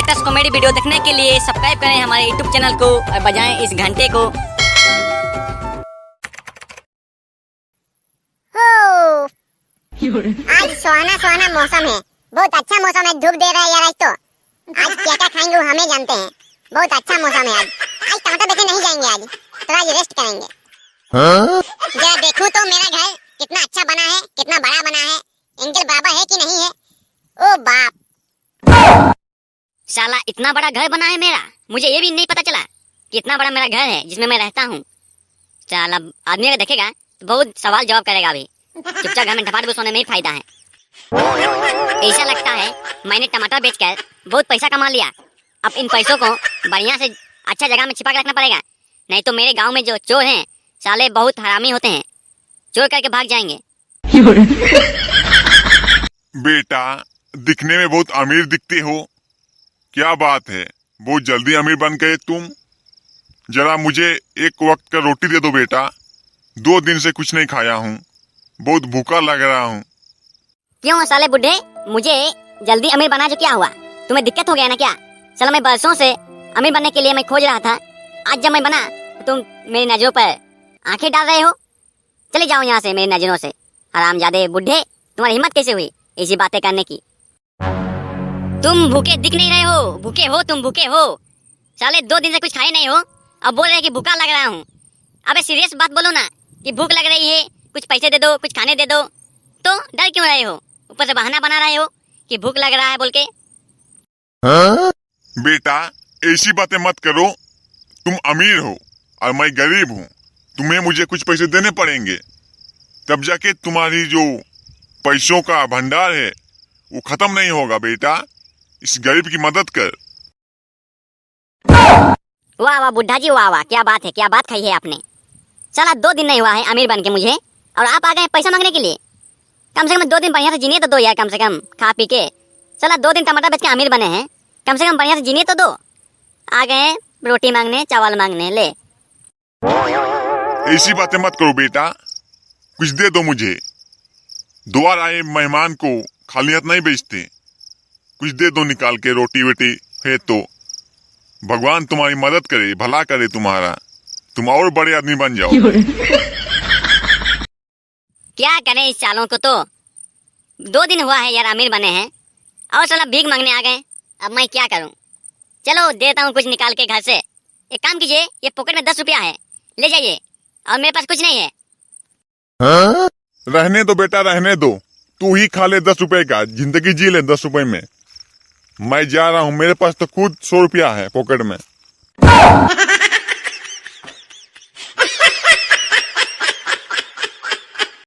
Latest comedy video देखने के लिए सब्सक्राइब करें हमारे यूट्यूब चैनल को और बजाएं इस घंटे को। आज सुहाना सुहाना मौसम है, बहुत अच्छा मौसम है। धूप दे रहा है यार। आज क्या क्या खाएंगे वो हमें जानते हैं। बहुत अच्छा मौसम है। आज टमाटर बेचने नहीं जाएंगे, आज थोड़ा आज रेस्ट करेंगे। जरा देखूं तो मेरा घर कितना अच्छा बना है, कितना बड़ा बना है। एंजल बराबर है कि नहीं है? ओ बाप, साला इतना बड़ा घर बना है मेरा, मुझे ये भी नहीं पता चला कि इतना बड़ा मेरा घर है जिसमें मैं रहता हूँ। साला आदमी अगर देखेगा तो बहुत सवाल जवाब करेगा। अभी चुपचाप घर में ढपाट सोने में ही फायदा है। ऐसा लगता है मैंने टमाटर बेचकर बहुत पैसा कमा लिया। अब इन पैसों को बढ़िया से अच्छा जगह में छिपा के रखना पड़ेगा, नहीं तो मेरे गांव में जो चोर हैं साले बहुत हरामी होते हैं, चोर करके भाग जाएंगे। बेटा, दिखने में बहुत अमीर दिखते हो, क्या बात है? बहुत जल्दी अमीर बन गए तुम। जरा मुझे एक वक्त का रोटी दे दो बेटा, 2 दिन से कुछ नहीं खाया हूँ, बहुत भूखा लग रहा हूँ। क्यों साले बुढ़े, मुझे जल्दी अमीर बना जो क्या हुआ? तुम्हें दिक्कत हो गया ना क्या? चलो मैं बरसों से अमीर बनने के लिए मैं खोज रहा था, आज जब मैं बना तो तुम मेरी नजरों पर आंखें डाल रहे हो। चले जाओ यहाँ से मेरी नजरों से, हरामजादे बुढ़े। तुम्हारी हिम्मत कैसे हुई ऐसी बातें करने की? तुम भूखे दिख नहीं रहे हो, भूखे हो तुम, भूखे हो। साले 2 दिन से कुछ खाए नहीं हो, अब बोल रहे कि भूखा लग रहा हूँ। अबे सीरियस बात बोलो ना कि भूख लग रही है, कुछ पैसे दे दो, कुछ खाने दे दो। तो डर क्यों रहे हो? ऊपर से बहाना बना रहे हो कि भूख लग रहा है बोल के। बेटा, ऐसी बातें मत करो। तुम अमीर हो और मैं गरीब हूँ, तुम्हें मुझे कुछ पैसे देने पड़ेंगे, तब जाके तुम्हारी जो पैसों का भंडार है वो खत्म नहीं होगा। बेटा, इस गरीब की मदद कर। वाह वाह बुढ़ा जी, वाह वाह, क्या बात है, क्या बात कही है आपने। साला 2 दिन नहीं हुआ है अमीर बन के मुझे, और आप आ गए पैसा मांगने के लिए। कम से कम 2 दिन बढ़िया से जीने तो दो यार, कम से कम खा पी के। साला 2 दिन टमाटर बेच के अमीर बने हैं, कम से कम बढ़िया से जीने तो दो। आ गए रोटी मांगने, चावल मांगने। ले, ऐसी बातें मत करो बेटा, कुछ दे दो मुझे। द्वार आए मेहमान को खाली हाथ नहीं बेचते, कुछ दे दो निकाल के। रोटी वेटी है तो भगवान तुम्हारी मदद करे, भला करे तुम्हारा, तुम और बड़े आदमी बन जाओ। क्या करें इस सालों को, तो 2 दिन हुआ है यार अमीर बने हैं और साला भीख मांगने आ गए। अब मैं क्या करूं? चलो देता हूं कुछ निकाल के घर से। एक काम कीजिए, ये पॉकेट में 10 रुपया है, ले जाइए। और मेरे पास कुछ नहीं है। रहने दो बेटा, रहने दो। तू ही खा ले 10 रुपए का, जिंदगी जी ले 10 रुपए में। मैं जा रहा हूँ, मेरे पास तो खुद 100 रुपया है पॉकेट में।